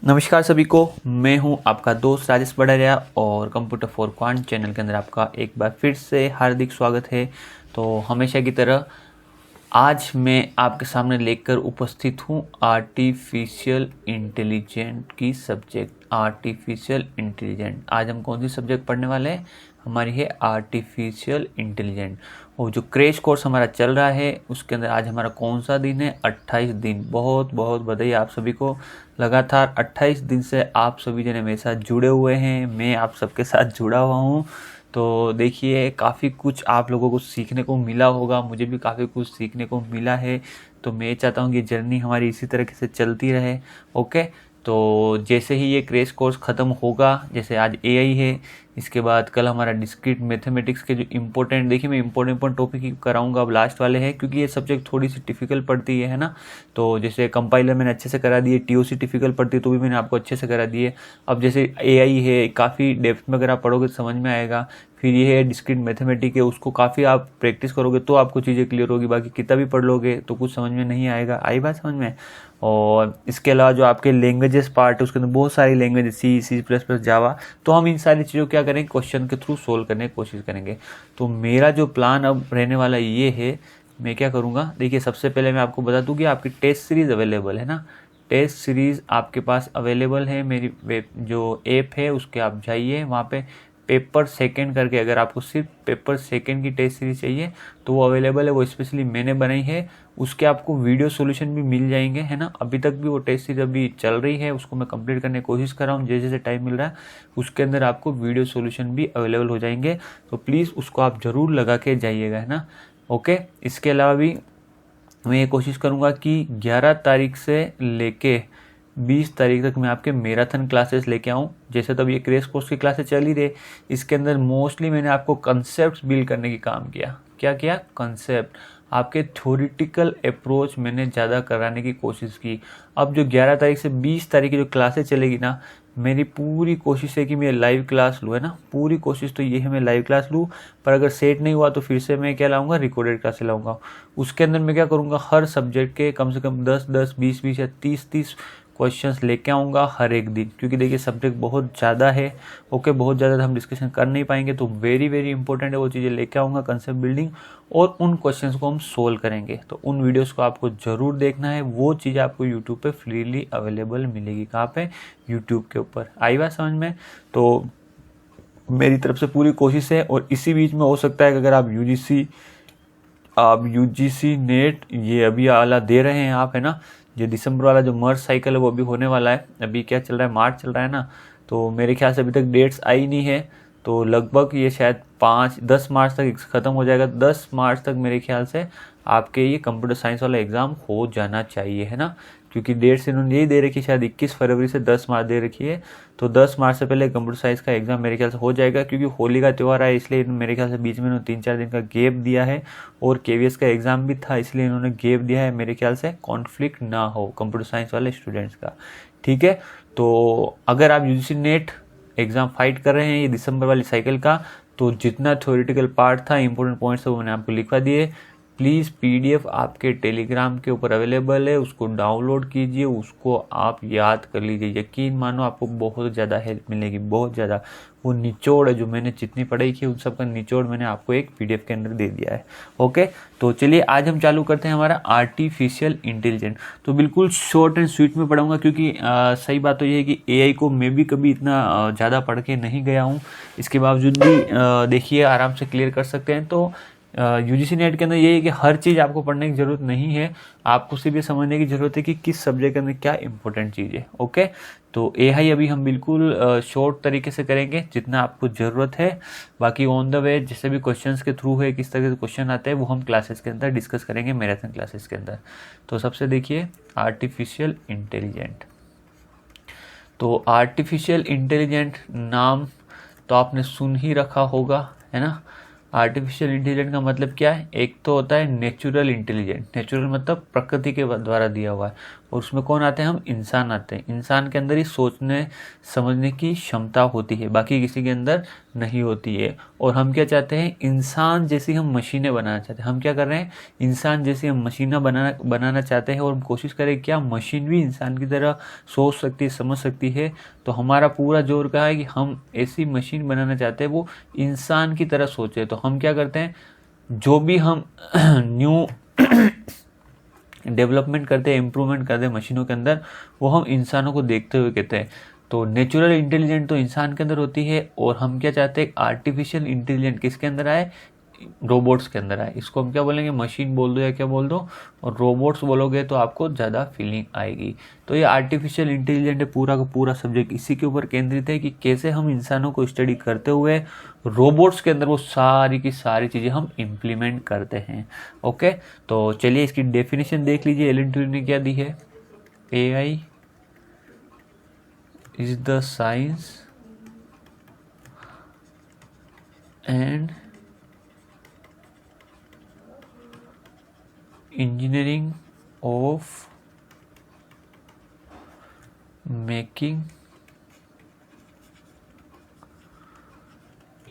नमस्कार सभी को, मैं हूं आपका दोस्त राजेश बड़ारिया और कंप्यूटर फॉर क्वांट चैनल के अंदर आपका एक बार फिर से हार्दिक स्वागत है। तो हमेशा की तरह आज मैं आपके सामने लेकर उपस्थित हूं आर्टिफिशियल इंटेलिजेंट की सब्जेक्ट। आर्टिफिशियल इंटेलिजेंट आज हम कौन सी सब्जेक्ट पढ़ने वाले हैं? हमारी है आर्टिफिशियल इंटेलिजेंट। और जो क्रैश कोर्स हमारा चल रहा है उसके अंदर आज हमारा कौन सा दिन है? 28 दिन। बहुत बहुत बधाई आप सभी को। लगातार 28 दिन से आप सभी जने मेरे साथ जुड़े हुए हैं, मैं आप सबके साथ जुड़ा हुआ हूँ। तो देखिए, काफ़ी कुछ आप लोगों को सीखने को मिला होगा, मुझे भी काफ़ी कुछ सीखने को मिला है। तो मैं चाहता हूँ कि जर्नी हमारी इसी तरीके से चलती रहे। ओके, तो जैसे ही ये क्रैश कोर्स ख़त्म होगा, जैसे आज एआई है, इसके बाद कल हमारा डिस्क्रीट मैथमेटिक्स के जो इम्पोर्टेंट, देखिए मैं इम्पोर्टेंट टॉपिक ही कराऊंगा, अब लास्ट वाले हैं क्योंकि ये सब्जेक्ट थोड़ी सी डिफिकल्ट पड़ती है ना। तो जैसे कंपाइलर मैंने अच्छे से करा दिए, टीओसी डिफिकल्ट पड़ती है तो भी मैंने आपको अच्छे से करा दिए। अब जैसे एआई है, काफ़ी डेप्थ में अगर आप पढ़ोगे तो समझ में आएगा। फिर ये है डिस्क्रीट मैथमेटिक्स है, उसको काफ़ी आप प्रैक्टिस करोगे तो आपको चीज़ें क्लियर होगी, बाकी कितना भी पढ़ लोगे तो कुछ समझ में नहीं आएगा। आई बात समझ में? और इसके अलावा जो आपके लैंग्वेजेस पार्ट है उसके अंदर बहुत सारी लैंग्वेज, C++, जावा, तो हम इन सारी चीज़ों को क्या करेंगे, क्वेश्चन के थ्रू सोल्व करने की कोशिश करेंगे। तो मेरा जो प्लान अब रहने वाला ये है, मैं क्या करूँगा, देखिए सबसे पहले मैं आपको बता दूँ कि आपकी टेस्ट सीरीज़ अवेलेबल है ना। टेस्ट सीरीज़ आपके पास अवेलेबल है, मेरी वेब जो ऐप है उसके आप जाइए, वहाँ पे पेपर सेकंड करके, अगर आपको सिर्फ पेपर सेकंड की टेस्ट सीरीज चाहिए तो वो अवेलेबल है, वो स्पेशली मैंने बनाई है। उसके आपको वीडियो सॉल्यूशन भी मिल जाएंगे, है ना। अभी तक भी वो टेस्ट सीरीज अभी चल रही है, उसको मैं कंप्लीट करने की कोशिश कर रहा हूँ, जैसे जैसे टाइम मिल रहा है उसके अंदर आपको वीडियो सॉल्यूशन भी अवेलेबल हो जाएंगे। तो प्लीज़ उसको आप ज़रूर लगा के जाइएगा, है ना। ओके, इसके अलावा भी मैं ये कोशिश करूँगा कि 11 तारीख से लेके 20 तारीख तक मैं आपके मैराथन क्लासेस लेके आऊँ। जैसे तब ये क्रैश कोर्स की क्लासेस चल ही रही, इसके अंदर मोस्टली मैंने आपको कंसेप्ट बिल्ड करने की काम किया। क्या किया? कंसेप्ट। आपके थ्योरेटिकल अप्रोच मैंने ज़्यादा कराने की कोशिश की। अब जो 11 तारीख से 20 तारीख की जो क्लासेस चलेगी ना, मेरी पूरी कोशिश है कि मैं लाइव क्लास लूँ, है ना। पूरी कोशिश तो ये है मैं लाइव क्लास लूँ, पर अगर सेट नहीं हुआ तो फिर से मैं क्या लाऊंगा, रिकॉर्डेड क्लास लाऊंगा। उसके अंदर मैं क्या करूँगा, हर सब्जेक्ट के कम से कम 10-10, 20-20 या 30-30 क्वेश्चंस लेके आऊँगा हर एक दिन, क्योंकि देखिए सब्जेक्ट बहुत ज़्यादा है। ओके, बहुत ज़्यादा हम डिस्कशन कर नहीं पाएंगे, तो वेरी वेरी इंपॉर्टेंट है वो चीज़ें लेके आऊँगा, कंसेप्ट बिल्डिंग, और उन क्वेश्चंस को हम सोल्व करेंगे। तो उन वीडियोस को आपको ज़रूर देखना है, वो चीज़ आपको यूट्यूब पे फ्रीली अवेलेबल मिलेगी। कहाँ पे? यूट्यूब के ऊपर। आई बात समझ में? तो मेरी तरफ से पूरी कोशिश है। और इसी बीच में हो सकता है कि अगर आप यूजीसी नेट ये अभी वाला दे रहे हैं आप, है ना, जो दिसंबर वाला जो मर्ज साइकिल है वो अभी होने वाला है। अभी क्या चल रहा है, मार्च चल रहा है ना, तो मेरे ख्याल से अभी तक डेट्स आई नहीं है, तो लगभग ये शायद 5-10 मार्च तक ख़त्म हो जाएगा। 10 मार्च तक मेरे ख्याल से आपके ये कंप्यूटर साइंस वाला एग्ज़ाम हो जाना चाहिए, है ना, क्योंकि डेट्स इन्होंने यही दे रखी है, शायद 21 फरवरी से 10 मार्च दे रखी है। तो 10 मार्च से पहले कंप्यूटर साइंस का एग्ज़ाम मेरे ख्याल से हो जाएगा, क्योंकि होली का त्यौहार है इसलिए मेरे ख्याल से बीच में इन्होंने 3-4 दिन का गैप दिया है, और केवीएस का एग्ज़ाम भी था इसलिए इन्होंने गैप दिया है, मेरे ख्याल से कॉन्फ्लिक्ट ना हो कंप्यूटर साइंस वाले स्टूडेंट्स का। ठीक है, तो अगर आप यूजीसी नेट एग्ज़ाम फाइट कर रहे हैं ये दिसंबर वाली साइकिल का, तो जितना थ्योरेटिकल पार्ट था, इंपॉर्टेंट पॉइंट्स वो मैंने आपको लिखवा दिए। प्लीज़ पीडीएफ आपके टेलीग्राम के ऊपर अवेलेबल है, उसको डाउनलोड कीजिए, उसको आप याद कर लीजिए। यकीन मानो आपको बहुत ज़्यादा हेल्प मिलेगी, बहुत ज़्यादा। वो निचोड़ है जो मैंने जितनी पढ़ाई की उन सब का निचोड़ मैंने आपको एक पीडीएफ के अंदर दे दिया है। ओके, तो चलिए आज हम चालू करते हैं हमारा आर्टिफिशियल इंटेलिजेंस। तो बिल्कुल शॉर्ट एंड स्वीट में पढ़ाऊंगा, क्योंकि सही बात तो ये है कि एआई को मैं भी कभी इतना ज़्यादा पढ़ के नहीं गया हूँ, इसके बावजूद भी देखिए आराम से क्लियर कर सकते हैं। तो यूजीसी नेट के अंदर ये है कि हर चीज़ आपको पढ़ने की ज़रूरत नहीं है, आपको सिर्फ ये समझने की ज़रूरत है कि किस सब्जेक्ट के अंदर क्या इंपॉर्टेंट चीज़ है। ओके, तो एआई अभी हम बिल्कुल शॉर्ट तरीके से करेंगे जितना आपको ज़रूरत है, बाकी ऑन द वे जैसे भी क्वेश्चंस के थ्रू है, किस तरह से क्वेश्चन आते हैं वो हम क्लासेस के अंदर डिस्कस करेंगे, मैराथन क्लासेस के अंदर। तो सबसे देखिए आर्टिफिशियल इंटेलिजेंट। तो आर्टिफिशियल इंटेलिजेंट नाम तो आपने सुन ही रखा होगा, है ना। आर्टिफिशियल इंटेलिजेंट का मतलब क्या है? एक तो होता है नेचुरल इंटेलिजेंट। नेचुरल मतलब प्रकृति के द्वारा दिया हुआ है, और उसमें कौन आते हैं, हम इंसान आते हैं। इंसान के अंदर ही सोचने समझने की क्षमता होती है, बाकी किसी के अंदर नहीं होती है। और हम क्या चाहते हैं, इंसान जैसी हम मशीनें बनाना चाहते हैं। हम क्या कर रहे हैं, इंसान जैसी हम मशीनें बनाना चाहते हैं, और हम कोशिश करें क्या मशीन भी इंसान की तरह सोच सकती है, समझ सकती है। तो हमारा पूरा जोर क्या है कि हम ऐसी मशीन बनाना चाहते हैं वो इंसान की तरह सोचे। तो हम क्या करते हैं, जो भी हम न्यू डेवलपमेंट करते हैं, इम्प्रूवमेंट करते हैं मशीनों के अंदर, वो हम इंसानों को देखते हुए कहते हैं। तो नेचुरल इंटेलिजेंट तो इंसान के अंदर होती है, और हम क्या चाहते हैं, आर्टिफिशियल इंटेलिजेंट किसके अंदर आए, रोबोट्स के अंदर आए। इसको हम क्या बोलेंगे, मशीन बोल दो या क्या बोल दो, और रोबोट्स बोलोगे तो आपको ज़्यादा फीलिंग आएगी। तो ये आर्टिफिशियल इंटेलिजेंट है, पूरा का पूरा सब्जेक्ट इसी के ऊपर केंद्रित है कि कैसे हम इंसानों को स्टडी करते हुए रोबोट्स के अंदर वो सारी की सारी चीज़ें हम इम्प्लीमेंट करते हैं। ओके, तो चलिए इसकी डेफिनेशन देख लीजिए, एलन ट्यूरिंग ने क्या दी है। AI is the science and engineering of making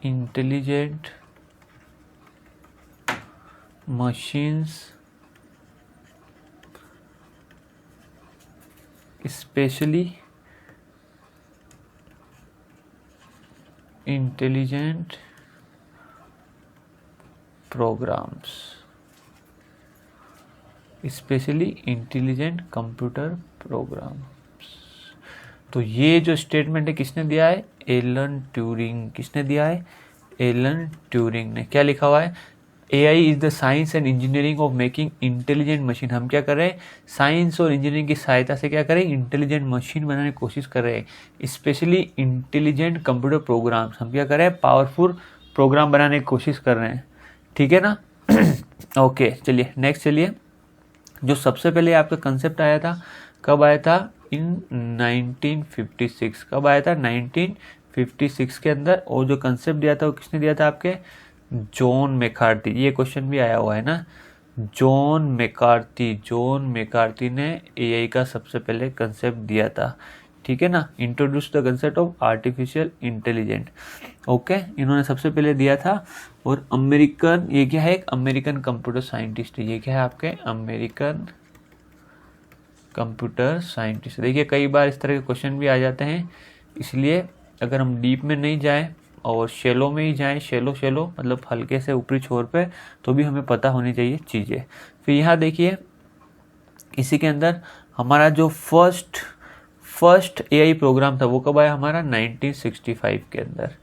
intelligent machines, especially intelligent programs, specially intelligent computer programs. तो ये जो स्टेटमेंट है किसने दिया है, एलन ट्यूरिंग। किसने दिया है, एलन ट्यूरिंग ने। क्या लिखा हुआ है, AI is the science and engineering of making intelligent machine. हम क्या कर रहे हैं, साइंस और इंजीनियरिंग की सहायता से क्या करें, इंटेलिजेंट मशीन बनाने की कोशिश कर रहे हैं। स्पेशली इंटेलिजेंट कंप्यूटर प्रोग्राम्स, हम क्या कर रहे हैं, पावरफुल प्रोग्राम बनाने की कोशिश कर रहे हैं। ठीक है ना। ओके, चलिए नेक्स्ट चलिए। जो सबसे पहले आपका कंसेप्ट आया था, कब आया था, इन 1956। कब आया था, 1956 के अंदर। और जो कंसेप्ट दिया था वो किसने दिया था, आपके जॉन मैकार्थी। ये क्वेश्चन भी आया हुआ है ना, जॉन मैकार्थी ने AI का सबसे पहले कंसेप्ट दिया था। ठीक है ना, introduce the concept of artificial intelligent. Okay, इन्होंने सबसे पहले दिया था। और अमेरिकन, ये क्या है, एक अमेरिकन कंप्यूटर साइंटिस्ट है। ये क्या है, आपके अमेरिकन कंप्यूटर साइंटिस्ट। देखिए कई बार इस तरह के क्वेश्चन भी आ जाते हैं, इसलिए अगर हम डीप में नहीं जाएं और शेलो में ही जाएं, शेलो मतलब हल्के से ऊपरी छोर पे, तो भी हमें पता होनी चाहिए चीज़ें। फिर यहाँ देखिए इसी के अंदर हमारा जो फर्स्ट AI प्रोग्राम था वो कब आया हमारा, 1965 के अंदर।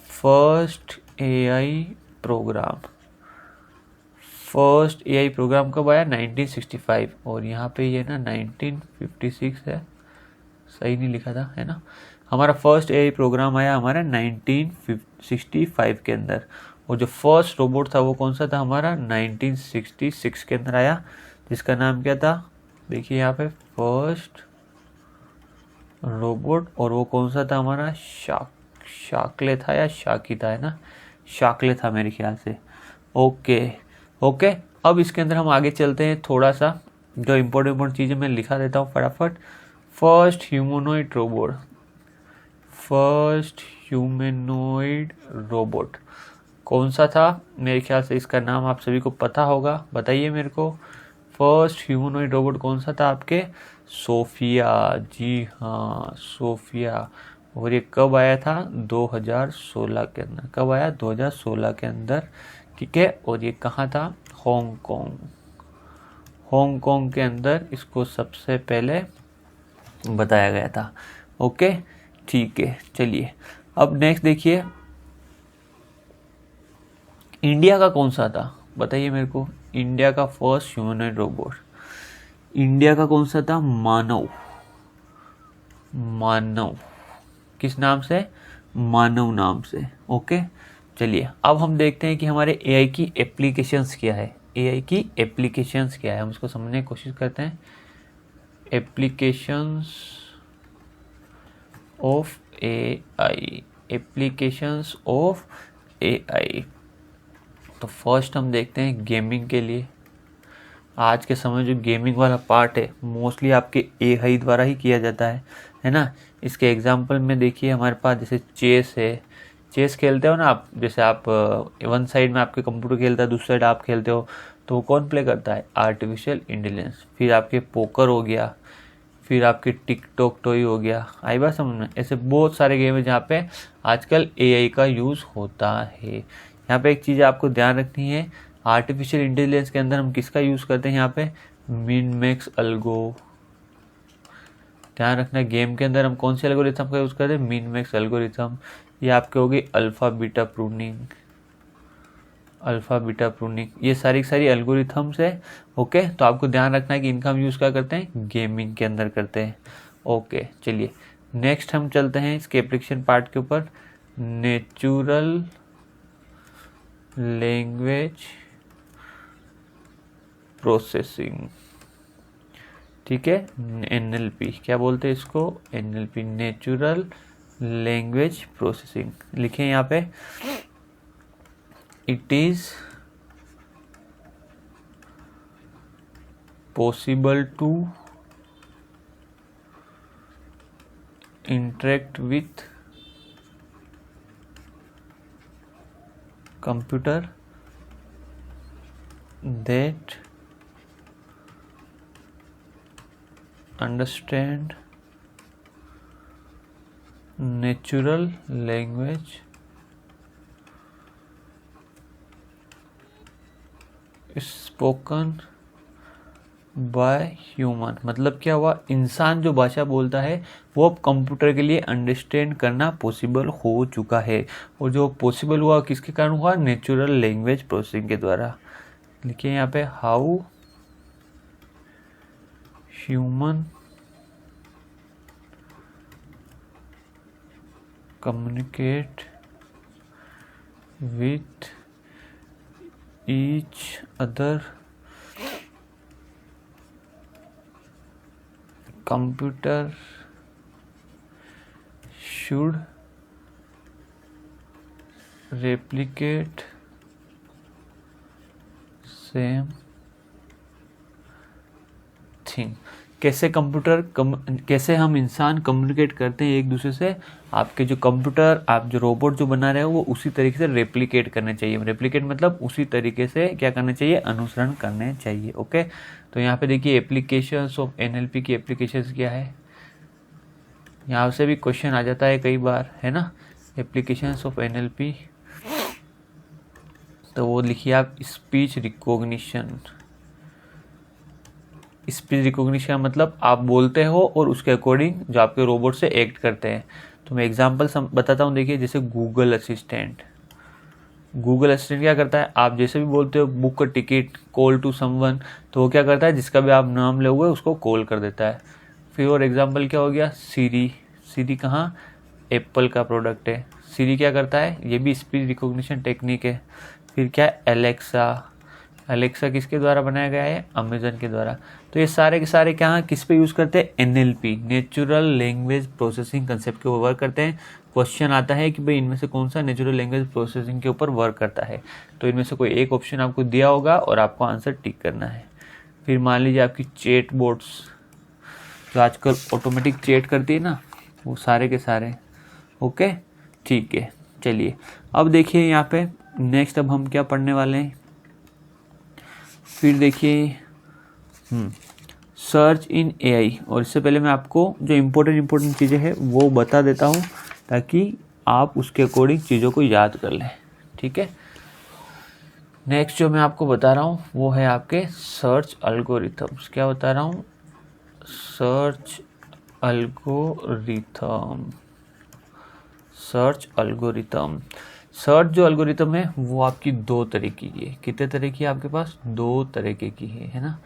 फर्स्ट AI प्रोग्राम कब आया, 1965। और यहाँ पे ये ना 1956 है, सही नहीं लिखा था, है ना। हमारा फर्स्ट AI प्रोग्राम आया हमारा 1965 के अंदर। और जो फर्स्ट रोबोट था वो कौन सा था हमारा, 1966 के अंदर आया, जिसका नाम क्या था, देखिए यहाँ पे फर्स्ट रोबोट। और वो कौन सा था हमारा, शाकले था या शाकी था, है ना, शाकले था मेरे ख्याल से। ओके, अब इसके अंदर हम आगे चलते हैं। थोड़ा सा जो इम्पोर्टेंट चीज़ें मैं लिखा देता हूँ फटाफट। फर्स्ट ह्यूमनोइड रोबोट कौन सा था, मेरे ख्याल से इसका नाम आप सभी को पता होगा, बताइए मेरे को। फर्स्ट ह्यूमनोइड रोबोट कौन सा था आपके, सोफिया। जी हाँ, सोफिया। और ये कब आया था, 2016 के अंदर। कब आया, 2016 के अंदर। ठीक है, और ये कहाँ था, हांगकांग के अंदर इसको सबसे पहले बताया गया था। ओके, ठीक है, चलिए अब नेक्स्ट देखिए, इंडिया का कौन सा था, बताइए मेरे को। इंडिया का फर्स्ट ह्यूमनोइड रोबोट, इंडिया का कौन सा था, मानव। किस नाम से, मानव नाम से। ओके, चलिए अब हम देखते हैं कि हमारे AI की एप्लीकेशंस क्या है। AI की एप्लीकेशंस क्या है, हम इसको समझने की कोशिश करते हैं। Applications of AI। तो फर्स्ट हम देखते हैं गेमिंग के लिए। आज के समय जो गेमिंग वाला पार्ट है मोस्टली आपके एआई द्वारा ही किया जाता है ना। इसके एग्जांपल में देखिए हमारे पास जैसे चेस है, चेस खेलते हो ना आप, जैसे आप वन साइड में आपके कंप्यूटर खेलता है, दूसरी साइड आप खेलते हो, तो कौन प्ले करता है? Artificial intelligence. फिर आपके पोकर हो गया, फिर आपके टिकटॉक टॉय हो गया, आई बात समझ में। ऐसे बहुत सारे गेम है जहाँ पे आजकल एआई का यूज़ होता है। यहाँ पे एक चीज़ आपको ध्यान रखनी है, आर्टिफिशियल इंटेलिजेंस के अंदर हम किसका यूज़ करते हैं? यहाँ पे मिन मैक्स अल्गो। ध्यान रखना, गेम के अंदर हम कौन से एल्गोरिथम का यूज़ करते हैं? Min max algorithm. ये आपके होगी alpha beta pruning, alpha beta pruning, ये सारी सारी एल्गोरिथम्स है। ओके, तो आपको ध्यान रखना है कि इनका हम यूज़ क्या करते हैं? गेमिंग के अंदर करते हैं। ओके, चलिए नेक्स्ट हम चलते हैं इसके एप्लीकेशन पार्ट के ऊपर। नेचुरल लैंग्वेज प्रोसेसिंग, ठीक है, NLP क्या बोलते हैं इसको? NLP, natural language processing. लिखे यहाँ पे, it is possible to interact with computer that understand natural language spoken by human. मतलब क्या हुआ, इंसान जो भाषा बोलता है वो अब कंप्यूटर के लिए अंडरस्टैंड करना पॉसिबल हो चुका है। और जो पॉसिबल हुआ किसके कारण हुआ? नेचुरल लैंग्वेज प्रोसेसिंग के द्वारा। लिखिए यहाँ पे, how human communicate with each other, computer should replicate same thing। कैसे हम इंसान कम्युनिकेट करते हैं एक दूसरे से? आपके जो कंप्यूटर, आप जो रोबोट जो बना रहे हो वो उसी तरीके से रेप्लिकेट करने चाहिए। रेप्लिकेट मतलब उसी तरीके से क्या करना चाहिए? अनुसरण करने चाहिए। ओके, तो यहाँ पे देखिए एप्लीकेशंस ऑफ NLP की एप्लीकेशंस क्या है, यहाँ से भी क्वेश्चन आ जाता है कई बार, है ना। एप्लीकेशंस ऑफ NLP, तो वो लिखिए आप, स्पीच रिकॉग्निशन। स्पीच रिकॉग्निशन मतलब आप बोलते हो और उसके अकॉर्डिंग जो आपके रोबोट से एक्ट करते हैं। तो मैं एग्जांपल बताता हूँ, देखिए जैसे गूगल असिस्टेंट। गूगल असिस्टेंट क्या करता है? आप जैसे भी बोलते हो book a ticket, call to someone, तो वो क्या करता है? जिसका भी आप नाम लोगे उसको कॉल कर देता है। फिर और एग्जांपल क्या हो गया? सीरी। सीरी कहाँ? एप्पल का प्रोडक्ट है। सीरी क्या करता है? ये भी स्पीच रिकॉग्निशन टेक्निक है। फिर क्या है? एलेक्सा। एलेक्सा किसके द्वारा बनाया गया है? अमेजन के द्वारा। तो ये सारे के सारे क्या किस पे यूज़ करते हैं? NLP, natural language processing concept के ऊपर वर्क करते हैं। क्वेश्चन आता है कि भाई इनमें से कौन सा नेचुरल लैंग्वेज प्रोसेसिंग के ऊपर वर्क करता है, तो इनमें से कोई एक ऑप्शन आपको दिया होगा और आपको आंसर टिक करना है। फिर मान लीजिए आपकी चैट बोट्स जो आजकल ऑटोमेटिक चैट करती है ना, वो सारे के सारे। ओके, ठीक है, चलिए अब देखिए यहाँ पे नेक्स्ट अब हम क्या पढ़ने वाले हैं। फिर देखिए सर्च इन AI, और इससे पहले मैं आपको जो इम्पोर्टेंट चीज़ें हैं वो बता देता हूँ ताकि आप उसके अकॉर्डिंग चीज़ों को याद कर लें, ठीक है। नेक्स्ट जो मैं आपको बता रहा हूँ वो है आपके सर्च एल्गोरिथम्स। क्या बता रहा हूँ? Search algorithm. Search algorithm, search जो एल्गोरिथम है वो आपकी दो तरीके की है। कितने तरह की है आपके पास? दो तरीके की है ना,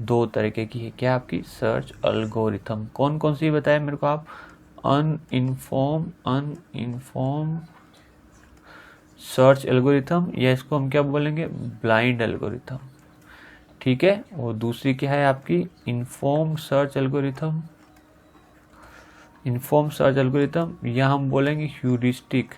दो तरीके की है। क्या आपकी सर्च एल्गोरिथम कौन कौन सी बताया मेरे को आप? अनइन्फॉर्म सर्च एल्गोरिथम, या इसको हम क्या बोलेंगे? ब्लाइंड एल्गोरिथम, ठीक है। और दूसरी क्या है आपकी? Informed search algorithm. Inform search algorithm या हम बोलेंगे ह्यूरिस्टिक,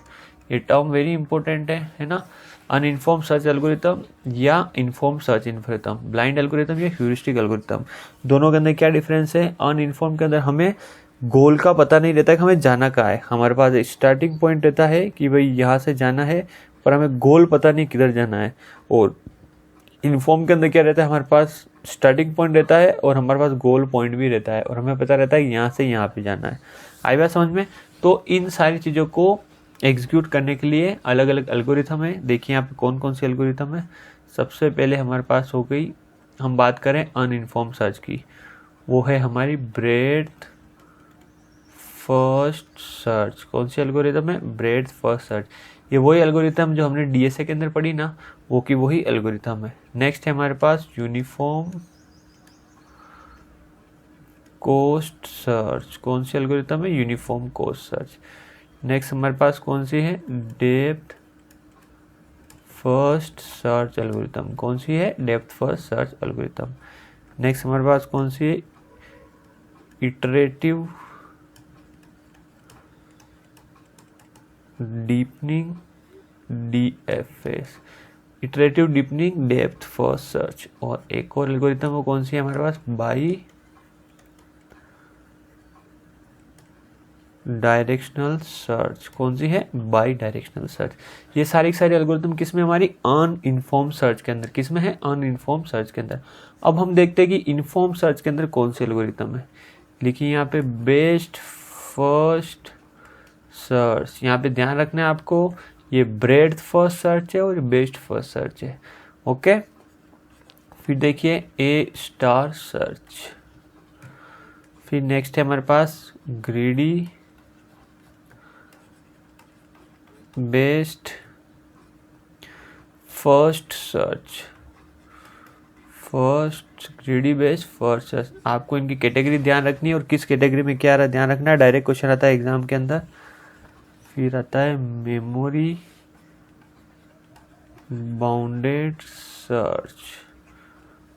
ये टर्म वेरी इंपॉर्टेंट है ना। अनइन्फॉर्म सर्च एल्गोरिथम या inform search algorithm, blind algorithm या ह्यूरिस्टिक एल्गोरिथम, दोनों के अंदर क्या डिफरेंस है? अनइन्फॉर्म के अंदर हमें गोल का पता नहीं रहता कि हमें जाना कहाँ है। हमारे पास स्टार्टिंग पॉइंट रहता है कि भाई यहाँ से जाना है, पर हमें गोल पता नहीं किधर जाना है। और इन्फॉर्म के अंदर क्या रहता है? हमारे पास स्टार्टिंग पॉइंट रहता है और हमारे पास गोल पॉइंट भी रहता है, और हमें पता रहता है कि यहाँ से यहाँ पे जाना है। आई बात समझ में? तो इन सारी चीज़ों को एग्जीक्यूट करने के लिए अलग अलग एल्गोरिथम है। देखिए यहाँ पे कौन कौन सी एल्गोरिथम है। सबसे पहले हमारे पास हो गई, हम बात करें अनइन्फॉर्म सर्च की, वो है हमारी ब्रेड्थ फर्स्ट सर्च। कौन सी एल्गोरिथम है? Breadth first search. ये वही एल्गोरिथम जो हमने डीएसए के अंदर पढ़ी ना, वो की वही एल्गोरिथम है। नेक्स्ट है हमारे पास यूनिफॉर्म कोस्ट सर्च। कौन सी एल्गोरिथम है? Uniform cost search. नेक्स्ट हमारे पास कौन सी है? Depth first search algorithm. कौन सी है? Depth first search algorithm. Next हमारे पास कौन सी है? Iterative deepening DFS, iterative deepening depth first search. और एक और एल्गोरिथम वो कौन सी है हमारे पास? By directional search. कौन सी है? By directional search. ये सारी एल्गोरिथम किस में? हमारी अनइन्फॉर्म सर्च के अंदर। किस में है? अनइन्फॉर्म सर्च के अंदर। अब हम देखते हैं कि इन्फॉर्म सर्च के अंदर कौन सी एल्गोरिथम है। लिखिए यहाँ पे बेस्ट फर्स्ट सर्च। यहाँ पे ध्यान रखना है आपको, ये ब्रेड्थ फर्स्ट सर्च है और बेस्ट फर्स्ट सर्च है। ओके, फिर देखिए ए स्टार सर्च। फिर नेक्स्ट है हमारे पास greedy best first search. First greedy best first search. आपको इनकी कैटेगरी ध्यान रखनी है और किस कैटेगरी में क्या रहा ध्यान रखना है। डायरेक्ट क्वेश्चन आता है एग्जाम के अंदर। फिर आता है मेमोरी बाउंडेड सर्च,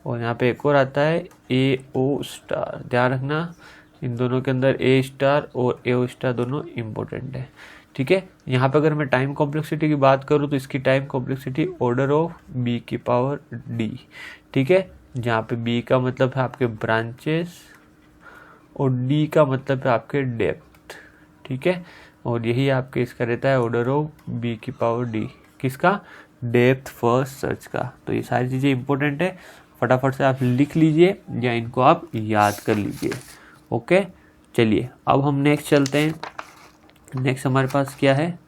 और यहाँ पे एक और आता है AO स्टार। ध्यान रखना इन दोनों के अंदर A स्टार और AO स्टार दोनों इम्पोर्टेंट है। ठीक है, यहाँ पे अगर मैं टाइम कॉम्प्लेक्सिटी की बात करूँ तो इसकी time complexity order of B⁻D। ठीक है, जहाँ पे B का मतलब है आपके ब्रांचेस और D का मतलब है आपके डेप्थ। ठीक है, और यही आपके इसका रहता है ऑर्डर ऑफ B⁻D। किसका? डेप्थ फर्स्ट सर्च का। तो ये सारी चीज़ें इंपॉर्टेंट है, फटाफट से आप लिख लीजिए या इनको आप याद कर लीजिए। ओके, चलिए अब हम नेक्स्ट चलते हैं। नेक्स्ट हमारे पास क्या है?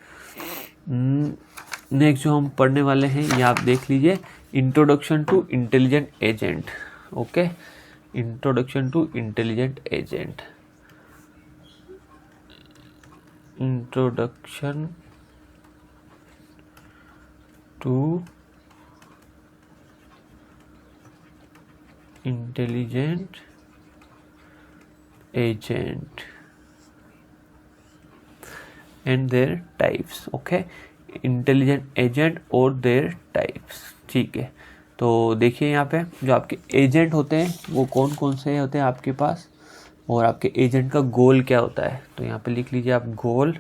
नेक्स्ट जो हम पढ़ने वाले हैं ये आप देख लीजिए, introduction to intelligent agent. Okay, introduction to intelligent agent. Introduction to intelligent agent and there types. Okay, intelligent agent और देयर टाइप्स। ठीक है, तो देखिए यहाँ पे जो आपके एजेंट होते हैं वो कौन कौन से होते हैं आपके पास, और आपके एजेंट का गोल क्या होता है। तो यहाँ पे लिख लीजिए आप गोल।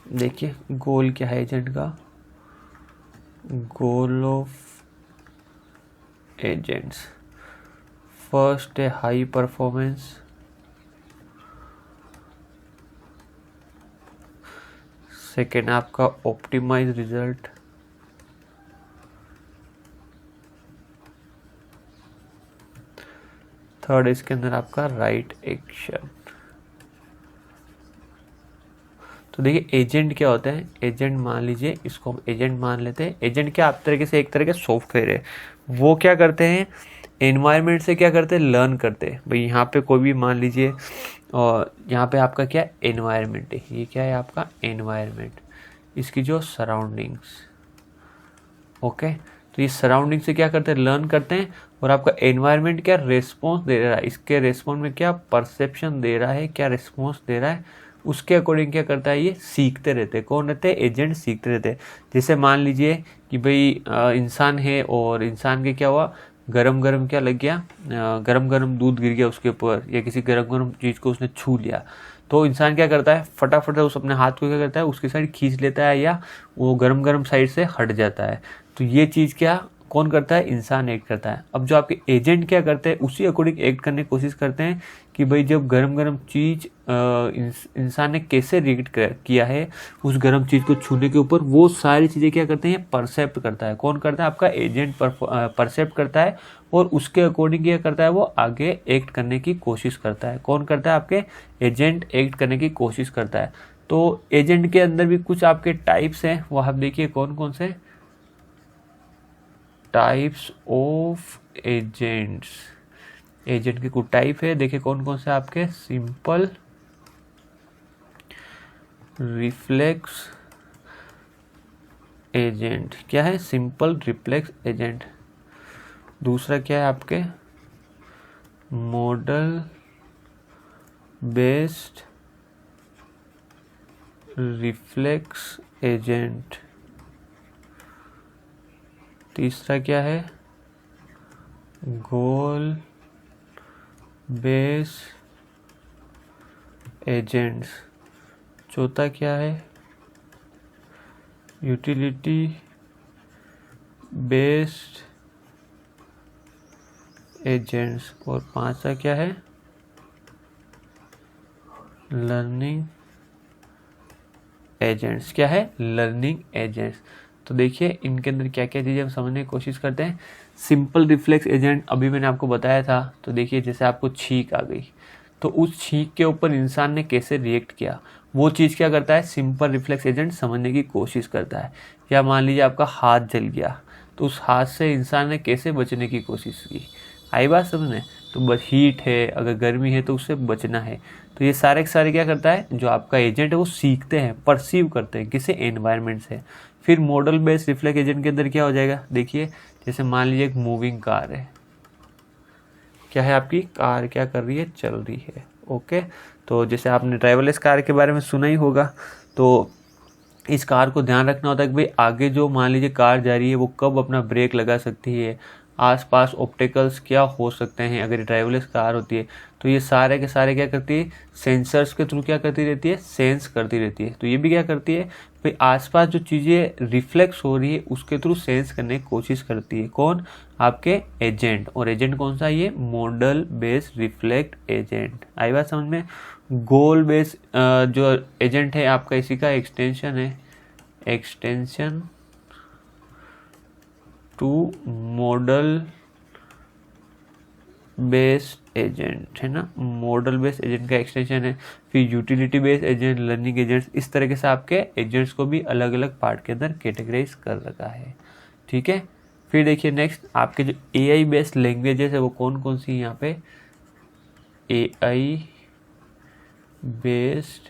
देखिए गोल क्या है एजेंट का? गोल ऑफ एजेंट्स, फर्स्ट है हाई परफॉर्मेंस, सेकेंड आपका ऑप्टिमाइज रिजल्ट, थर्ड इसके अंदर आपका राइट एक्शन। तो देखिए एजेंट क्या होता है? एजेंट मान लीजिए, इसको हम एजेंट मान लेते हैं। एजेंट क्या आप तरीके से एक तरह के सॉफ्टवेयर है। वो क्या करते हैं? एनवायरनमेंट से क्या करते हैं? लर्न करते हैं। भाई यहाँ पे कोई भी मान लीजिए, और यहाँ पे आपका क्या एनवायरनमेंट है, ये क्या है आपका एनवायरनमेंट, इसकी जो सराउंडिंग्स। ओके, तो ये सराउंडिंग से क्या करते हैं? लर्न करते हैं। और आपका एनवायरनमेंट क्या रेस्पॉन्स दे रहा है, इसके रेस्पॉन्स में क्या परसेप्शन दे रहा है, क्या रिस्पॉन्स दे रहा है, उसके अकॉर्डिंग क्या करता है? ये सीखते रहते हैं। कौन रहते हैं? एजेंट सीखते रहते हैं। जैसे मान लीजिए कि भाई इंसान है और इंसान के क्या हुआ, गरम गरम क्या लग गया, गरम गरम दूध गिर गया उसके ऊपर, या किसी गरम गरम चीज़ को उसने छू लिया, तो इंसान क्या करता है, फटाफट उस अपने हाथ को क्या करता है, उसकी साइड खींच लेता है, या वो गरम गरम साइड से हट जाता है। तो ये चीज़ क्या कौन करता है, इंसान एक्ट करता है। अब जो आपके एजेंट क्या करते हैं, उसी अकॉर्डिंग एक्ट करने की कोशिश करते हैं कि भाई जब गरम गरम चीज़ इंसान ने कैसे रिएक्ट किया है उस गरम चीज़ को छूने के ऊपर, वो सारी चीज़ें क्या करते हैं, परसेप्ट करता है। कौन करता है, आपका एजेंट परसेप्ट करता है, और उसके अकॉर्डिंग क्या करता है, वो आगे एक्ट करने की कोशिश करता है। कौन करता है, आपके एजेंट एक्ट करने की कोशिश करता है। तो एजेंट के अंदर भी कुछ आपके टाइप्स हैं, वो आप देखिए कौन कौन से टाइप्स ऑफ एजेंट्स। एजेंट के कुछ टाइप है, देखिए कौन कौन से आपके, सिंपल रिफ्लेक्स एजेंट। क्या है, सिंपल रिफ्लेक्स एजेंट। दूसरा क्या है आपके, मॉडल बेस्ड रिफ्लेक्स एजेंट। तीसरा क्या है, गोल बेस एजेंट्स। चौथा क्या है, यूटिलिटी बेस्ड एजेंट्स। और पांचवा क्या है, लर्निंग एजेंट्स। क्या है, लर्निंग एजेंट्स। तो देखिए इनके अंदर क्या क्या चीज़ें हम समझने की कोशिश करते हैं। सिंपल रिफ्लेक्स एजेंट अभी मैंने आपको बताया था। तो देखिए जैसे आपको छींक आ गई, तो उस छींक के ऊपर इंसान ने कैसे रिएक्ट किया, वो चीज़ क्या करता है, सिंपल रिफ्लेक्स एजेंट समझने की कोशिश करता है। या मान लीजिए आपका हाथ जल गया, तो उस हाथ से इंसान ने कैसे बचने की कोशिश की। आई बात समझने, तो बस हीट है, अगर गर्मी है तो उससे बचना है। तो ये सारे के सारे क्या करता है, जो आपका एजेंट है वो सीखते हैं, परसीव करते हैं किसी एनवायरनमेंट से। फिर मॉडल बेस्ड रिफ्लेक्स एजेंट के अंदर क्या हो जाएगा, देखिए जैसे मान लीजिए एक मूविंग कार है, क्या है आपकी कार क्या कर रही है, चल रही है। ओके, तो जैसे आपने ड्राइवरलेस कार के बारे में सुना ही होगा, तो इस कार को ध्यान रखना होता है कि भाई आगे जो मान लीजिए कार जा रही है वो कब अपना ब्रेक लगा सकती है, आसपास ऑब्स्टेकल्स क्या हो सकते हैं। अगर ड्राइवरलेस कार होती है तो ये सारे के सारे क्या करती है, सेंसर्स के थ्रू क्या करती रहती है, सेंस करती रहती है। तो ये भी क्या करती है भाई, आसपास जो चीज़ें रिफ्लेक्स हो रही है उसके थ्रू सेंस करने की कोशिश करती है। कौन, आपके एजेंट। और एजेंट कौन सा, ये मॉडल बेस्ड रिफ्लेक्ट एजेंट। आई बात समझ में। गोल बेस्ड जो एजेंट है आपका, इसी का एक्सटेंशन है, extension to model based agent है ना, मॉडल बेस्ड एजेंट का एक्सटेंशन है। फिर utility based agent, learning agents, इस तरीके से आपके एजेंट्स को भी अलग अलग पार्ट के अंदर कैटेगराइज कर रखा है। ठीक है, फिर देखिए नेक्स्ट आपके जो एआई बेस्ड लैंग्वेजेस है वो कौन कौन सी, यहाँ पे एआई बेस्ड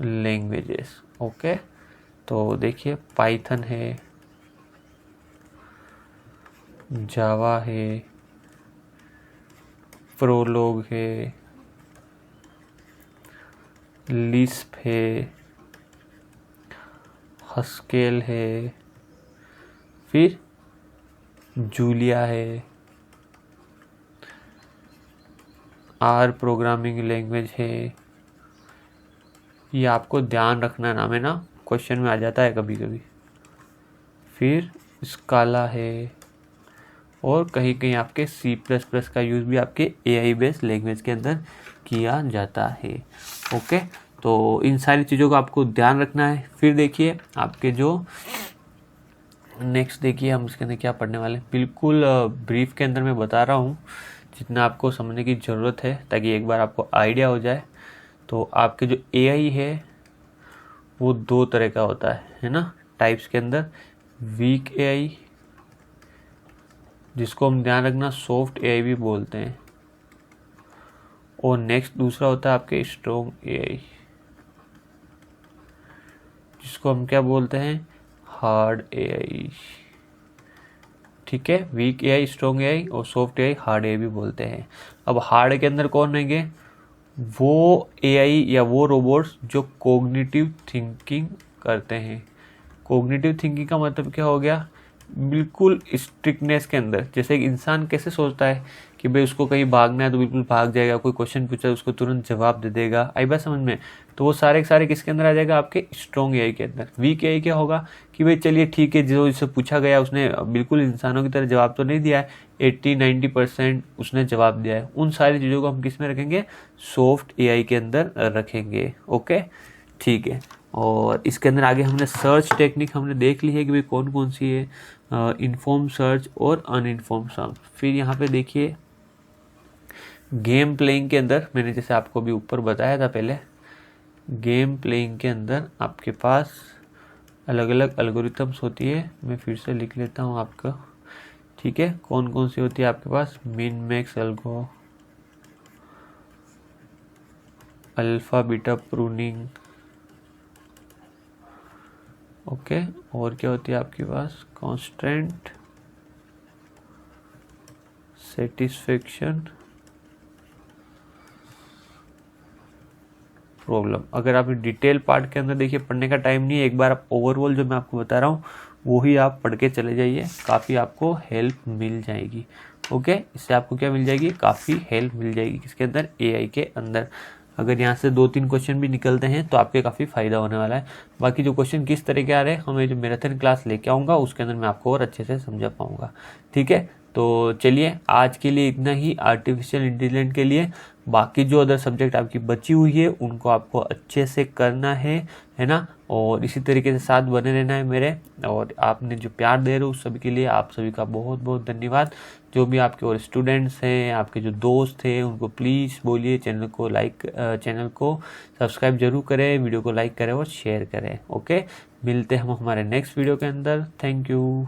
लैंग्वेजेस। ओके, तो देखिए पाइथन है, जावा है, प्रोलोग है, लिस्प है, हस्केल है, फिर जूलिया है, आर प्रोग्रामिंग लैंग्वेज है। ये आपको ध्यान रखना, नाम है ना, क्वेश्चन में आ जाता है कभी कभी। फिर स्काला है, और कहीं कहीं आपके C++ का यूज़ भी आपके एआई बेस्ड लैंग्वेज के अंदर किया जाता है। ओके, तो इन सारी चीज़ों को आपको ध्यान रखना है। फिर देखिए आपके जो नेक्स्ट, देखिए हम इसके अंदर क्या पढ़ने वाले हैं, बिल्कुल ब्रीफ के अंदर मैं बता रहा हूँ जितना आपको समझने की ज़रूरत है, ताकि एक बार आपको आइडिया हो जाए। तो आपके जो एआई है वो दो तरह का होता है ना, टाइप्स के अंदर। वीक एआई, जिसको हम ध्यान रखना सॉफ्ट एआई भी बोलते हैं, और नेक्स्ट दूसरा होता है आपके स्ट्रॉन्ग एआई, जिसको हम क्या बोलते हैं, हार्ड एआई। ठीक है, वीक एआई, स्ट्रॉन्ग एआई, और सॉफ्ट एआई, हार्ड एआई भी बोलते हैं। अब हार्ड के अंदर कौन रहेंगे, वो एआई या वो रोबोट्स जो कोग्निटिव थिंकिंग करते हैं। कोग्निटिव थिंकिंग का मतलब क्या हो गया, बिल्कुल स्ट्रिक्टनेस के अंदर, जैसे एक इंसान कैसे सोचता है कि भाई उसको कहीं भागना है तो बिल्कुल भाग जाएगा, कोई क्वेश्चन पूछा है उसको तुरंत जवाब दे देगा, आई बात समझ में। तो वो सारे के सारे किसके अंदर आ जाएगा, आपके स्ट्रॉन्ग एआई के अंदर। वीक एआई क्या होगा कि भाई चलिए ठीक है, जो इससे पूछा गया उसने बिल्कुल इंसानों की तरह जवाब तो नहीं दिया है, 80-90% उसने जवाब दिया है, उन सारी चीज़ों को हम किस में रखेंगे, सॉफ्ट एआई के अंदर रखेंगे। ओके ठीक है। और इसके अंदर आगे हमने सर्च टेक्निक हमने देख ली है कि भाई कौन कौन सी है, इन्फॉर्म सर्च और अनइन्फॉर्म सर्च। फिर यहाँ पे देखिए गेम प्लेइंग के अंदर मैंने जैसे आपको भी ऊपर बताया था पहले, गेम प्लेइंग के अंदर आपके पास अलग अलग एल्गोरिथम्स होती है। मैं फिर से लिख लेता हूँ आपका, ठीक है, कौन कौन सी होती है आपके पास, min max algo, alpha beta pruning, okay, और क्या होती है आपके पास, कांस्टेंट सेटिस्फेक्शन प्रॉब्लम। अगर आप डिटेल पार्ट के अंदर देखिए, पढ़ने का टाइम नहीं है, एक बार आप ओवरऑल जो मैं आपको बता रहा हूँ वो ही आप पढ़ के चले जाइए, काफ़ी आपको हेल्प मिल जाएगी। ओके, इससे आपको क्या मिल जाएगी, काफ़ी हेल्प मिल जाएगी किसके अंदर, एआई के अंदर। अगर यहाँ से 2-3 क्वेश्चन भी निकलते हैं तो आपके काफ़ी फ़ायदा होने वाला है। बाकी जो क्वेश्चन किस तरह के आ रहे हैं, हमें जो मैराथन क्लास लेके आऊँगा उसके अंदर मैं आपको और अच्छे से समझा पाऊँगा। ठीक है, तो चलिए आज के लिए इतना ही आर्टिफिशियल इंटेलिजेंस के लिए। बाकी जो अदर सब्जेक्ट आपकी बची हुई है उनको आपको अच्छे से करना है ना, और इसी तरीके से साथ बने रहना है मेरे। और आपने जो प्यार दे रहे हो उस सभी के लिए आप सभी का बहुत बहुत धन्यवाद। जो भी आपके और स्टूडेंट्स हैं, आपके जो दोस्त हैं, उनको प्लीज़ बोलिए चैनल को सब्सक्राइब जरूर करें, वीडियो को लाइक करें और शेयर करें। ओके, मिलते हैं हम हमारे नेक्स्ट वीडियो के अंदर। Thank you.